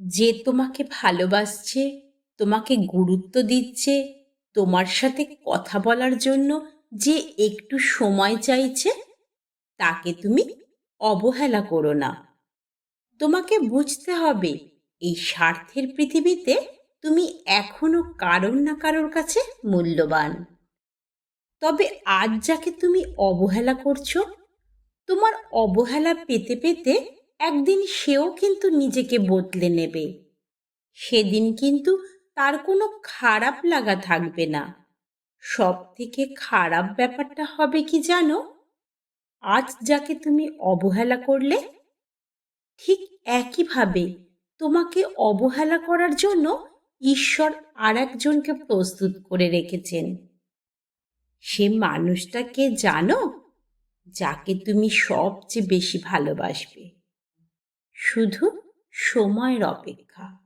যে তোমাকে ভালোবাসছে, তোমাকে গুরুত্ব দিচ্ছে, তোমার সাথে কথা বলার জন্য যে একটু সময় চাইছে, তাকে তুমি অবহেলা করো না। তোমাকে বুঝতে হবে, এই স্বার্থের পৃথিবীতে তুমি এখনো কারোর না কারোর কাছে মূল্যবান। তবে আজ যাকে তুমি অবহেলা করছো, তোমার অবহেলা পেতে পেতে একদিন সেও কিন্তু নিজেকে বদলে নেবে। সেদিন কিন্তু তার কোনো খারাপ লাগা থাকবে না। সব থেকে খারাপ ব্যাপারটা হবে কি জানো? আজ যাকে তুমি অবহেলা করলে, ঠিক একইভাবে তোমাকে অবহেলা করার জন্য ঈশ্বর আর একজনকে প্রস্তুত করে রেখেছেন। সে মানুষটাকে জানো, যাকে তুমি সবচেয়ে বেশি ভালোবাসবে। শুধু সময়ের অপেক্ষা।